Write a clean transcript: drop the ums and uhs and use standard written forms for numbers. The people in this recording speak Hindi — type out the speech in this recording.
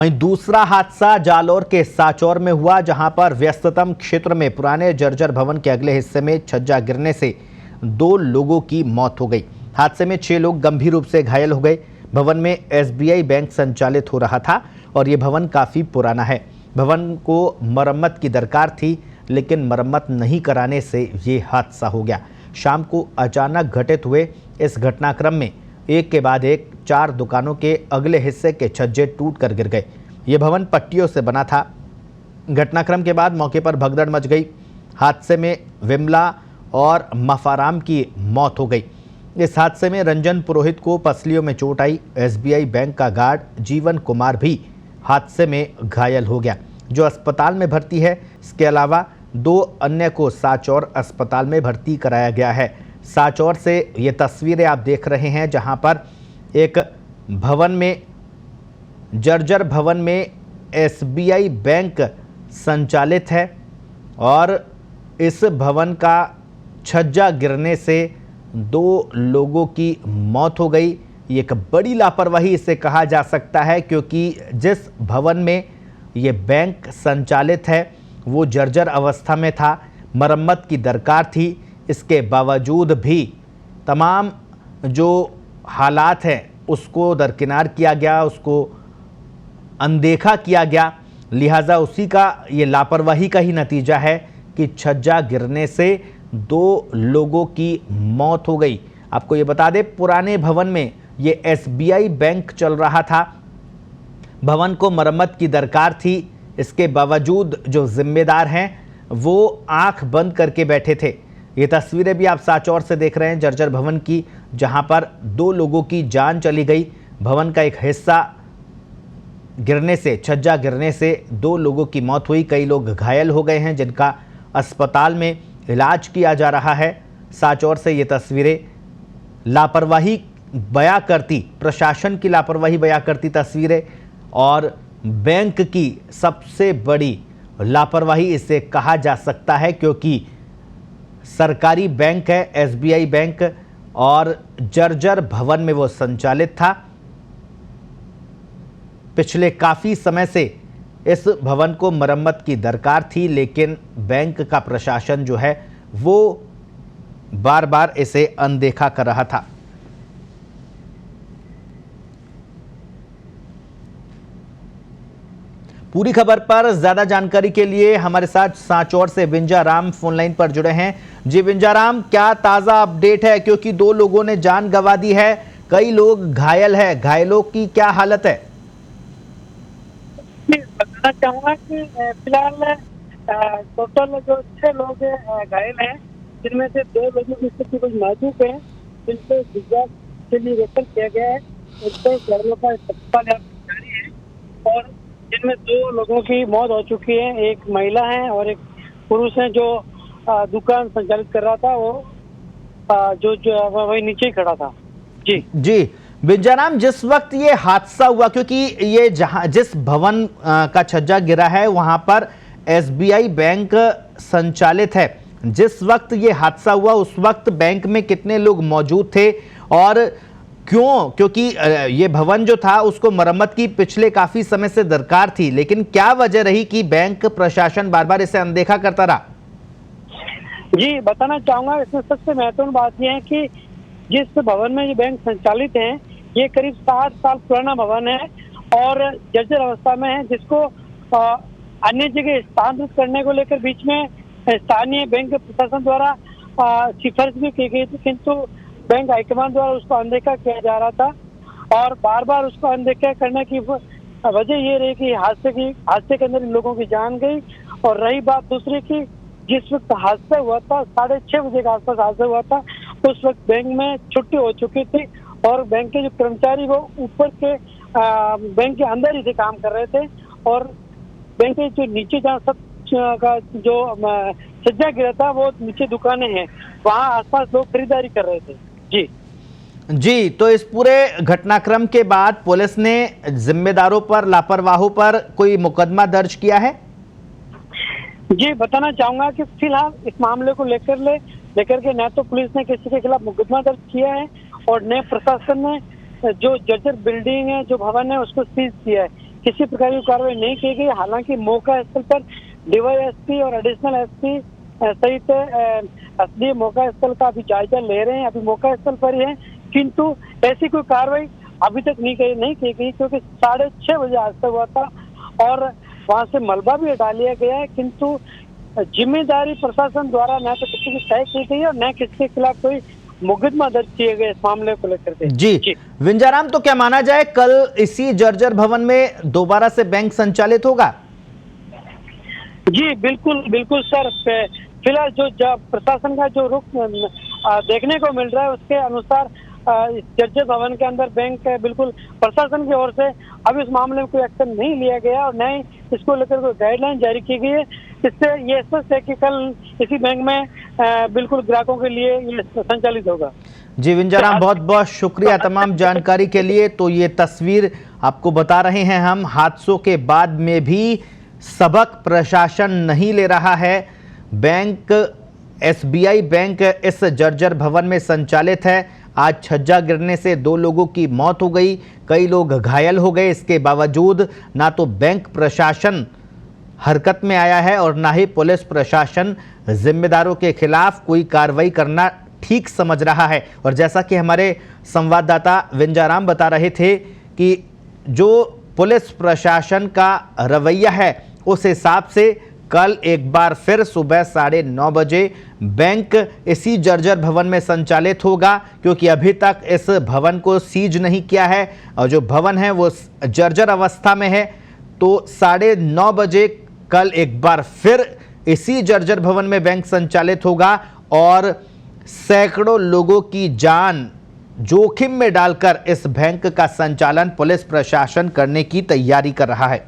वहीं दूसरा हादसा जालौर के साचौर में हुआ, जहां पर व्यस्ततम क्षेत्र में पुराने जर्जर भवन के अगले हिस्से में छज्जा गिरने से 2 लोगों की मौत हो गई। हादसे में 6 लोग गंभीर रूप से घायल हो गए। भवन में एसबीआई बैंक संचालित हो रहा था और ये भवन काफी पुराना है। भवन को मरम्मत की दरकार थी, लेकिन मरम्मत नहीं कराने से ये हादसा हो गया। शाम को अचानक घटित हुए इस घटनाक्रम में एक के बाद एक 4 दुकानों के अगले हिस्से के छज्जे टूटकर गिर गए। ये भवन पट्टियों से बना था। घटनाक्रम के बाद मौके पर भगदड़ मच गई। हादसे में विमला और मफाराम की मौत हो गई। इस हादसे में रंजन पुरोहित को पसलियों में चोट आई। एसबीआई बैंक का गार्ड जीवन कुमार भी हादसे में घायल हो गया, जो अस्पताल में भर्ती है। इसके अलावा 2 अन्य को साचौर अस्पताल में भर्ती कराया गया है। साचौर से ये तस्वीरें आप देख रहे हैं, जहां पर एक भवन में, जर्जर भवन में एसबीआई बैंक संचालित है और इस भवन का छज्जा गिरने से 2 लोगों की मौत हो गई। ये एक बड़ी लापरवाही इसे कहा जा सकता है, क्योंकि जिस भवन में ये बैंक संचालित है वो जर्जर अवस्था में था, मरम्मत की दरकार थी। इसके बावजूद भी तमाम जो हालात हैं उसको दरकिनार किया गया, उसको अनदेखा किया गया। लिहाजा उसी का ये लापरवाही का ही नतीजा है कि छज्जा गिरने से 2 लोगों की मौत हो गई। आपको ये बता दें, पुराने भवन में ये एसबीआई बैंक चल रहा था। भवन को मरम्मत की दरकार थी, इसके बावजूद जो जिम्मेदार हैं वो आंख बंद करके बैठे थे। ये तस्वीरें भी आप साचौर से देख रहे हैं, जर्जर भवन की, जहां पर 2 लोगों की जान चली गई। भवन का एक हिस्सा गिरने से, छज्जा गिरने से 2 लोगों की मौत हुई। कई लोग घायल हो गए हैं, जिनका अस्पताल में इलाज किया जा रहा है। साचौर से ये तस्वीरें लापरवाही बयां करती, प्रशासन की लापरवाही बयां करती तस्वीरें और बैंक की सबसे बड़ी लापरवाही इसे कहा जा सकता है, क्योंकि सरकारी बैंक है एसबीआई बैंक और जर्जर भवन में वो संचालित था। पिछले काफी समय से इस भवन को मरम्मत की दरकार थी, लेकिन बैंक का प्रशासन जो है वो बार बार इसे अनदेखा कर रहा था। पूरी खबर पर ज्यादा जानकारी के लिए हमारे साथ सांचौर से विंजाराम फोन लाइन पर जुड़े हैं। जी विंजाराम, क्या ताजा अपडेट है? क्योंकि 2 लोगों ने जान गंवा दी है, कई लोग घायल है, घायलों की क्या हालत है? बताना चाहूंगा कि फिलहाल टोटल जो 6 लोग घायल हैं, जिनमें से 2 लोगों की स्थिति कुछ नाजुक है, जिनको गुजरात के लिए रेफर किया गया है। उनको घायलों का अस्पताल जारी है और जिनमें 2 लोगों की मौत हो चुकी है। एक महिला है और एक पुरुष है जो दुकान संचालित कर रहा था। वो जो वही नीचे ही खड़ा था। जी विंजाराम, जिस वक्त ये हादसा हुआ, क्योंकि ये जिस भवन का छज्जा गिरा है वहां पर एसबीआई बैंक संचालित है, जिस वक्त ये हादसा हुआ उस वक्त बैंक में कितने लोग मौजूद थे और क्यों? क्योंकि ये भवन जो था उसको मरम्मत की पिछले काफी समय से दरकार थी, लेकिन क्या वजह रही कि बैंक प्रशासन बार बार इसे अनदेखा करता रहा? जी बताना चाहूंगा, इसमें सबसे महत्वपूर्ण बात यह है कि जिस भवन में ये बैंक संचालित है, ये करीब 60 साल पुराना भवन है और जर्जर अवस्था में है, जिसको अन्य जगह स्थानांतरित करने को लेकर बीच में स्थानीय बैंक प्रशासन द्वारा सिफारिश भी की गई थी, किंतु बैंक हाईकमान द्वारा उसको अनदेखा किया जा रहा था और बार बार उसको अनदेखा करने की वजह ये रही कि हादसे के अंदर इन लोगों की जान गई। और रही बात दूसरी की, जिस वक्त हादसा हुआ था 6:30 बजे के आसपास हादसा हुआ था, उस वक्त बैंक में छुट्टी हो चुकी थी और बैंक के जो कर्मचारी वो ऊपर के बैंक के अंदर ही से काम कर रहे थे और बैंक के जो नीचे जहाँ सब का जो छज्जा गिरा था वो नीचे दुकानें हैं, वहाँ आसपास लोग खरीदारी कर रहे थे। जी, तो इस पूरे घटनाक्रम के बाद पुलिस ने जिम्मेदारों पर, लापरवाहों पर कोई मुकदमा दर्ज किया है? जी बताना चाहूंगा कि फिलहाल इस मामले को लेकर के न तो पुलिस ने किसी के खिलाफ मुकदमा दर्ज किया है और न प्रशासन ने जो जर्जर बिल्डिंग है, जो भवन है, उसको सीज किया है। किसी प्रकार की कार्रवाई नहीं की गई। हालांकि मौका स्थल पर डीवाईएसपी और एडिशनल एसपी सहित एसडीएम मौका स्थल का अभी जायजा ले रहे हैं, अभी मौका स्थल पर ही है, किंतु ऐसी कोई कार्रवाई अभी तक नहीं की गई, क्योंकि 6:30 बजे हादसा हुआ था और वहां से मलबा भी हटा लिया गया है, किंतु जिम्मेदारी प्रशासन द्वारा न तो किसी की तय की गई है और न किसी के खिलाफ कोई मुकदमा दर्ज किए गए इस मामले को लेकर के। जी विंजाराम, तो क्या माना जाए कल इसी जर्जर भवन में दोबारा से बैंक संचालित होगा? जी बिल्कुल बिल्कुल सर, फिलहाल जो प्रशासन का जो रुख देखने को मिल रहा है उसके अनुसार इस जर्जर भवन के अंदर बैंक बिल्कुल प्रशासन की ओर से अब इस मामले में कोई एक्शन नहीं लिया गया और न ही इसको लेकर कोई गाइडलाइन जारी की गई है। इससे ये स्पष्ट है कि कल इसी बैंक में बिल्कुल ग्राहकों के लिए ये संचालित होगा। जी विंजाराम, बहुत बहुत शुक्रिया तमाम जानकारी के लिए। तो ये तस्वीर आपको बता रहे हैं हम, हादसों के बाद में भी सबक प्रशासन नहीं ले रहा है। बैंक एसबीआई बैंक इस जर्जर भवन में संचालित है। आज छज्जा गिरने से 2 लोगों की मौत हो गई, कई लोग घायल हो गए। इसके बावजूद ना तो बैंक प्रशासन हरकत में आया है और ना ही पुलिस प्रशासन जिम्मेदारों के खिलाफ कोई कार्रवाई करना ठीक समझ रहा है। और जैसा कि हमारे संवाददाता विंजाराम बता रहे थे कि जो पुलिस प्रशासन का रवैया है उस हिसाब से कल एक बार फिर सुबह 9:30 बजे बैंक इसी जर्जर भवन में संचालित होगा, क्योंकि अभी तक इस भवन को सीज नहीं किया है और जो भवन है वो जर्जर अवस्था में है। तो 9:30 बजे कल एक बार फिर इसी जर्जर भवन में बैंक संचालित होगा और सैकड़ों लोगों की जान जोखिम में डालकर इस बैंक का संचालन पुलिस प्रशासन करने की तैयारी कर रहा है।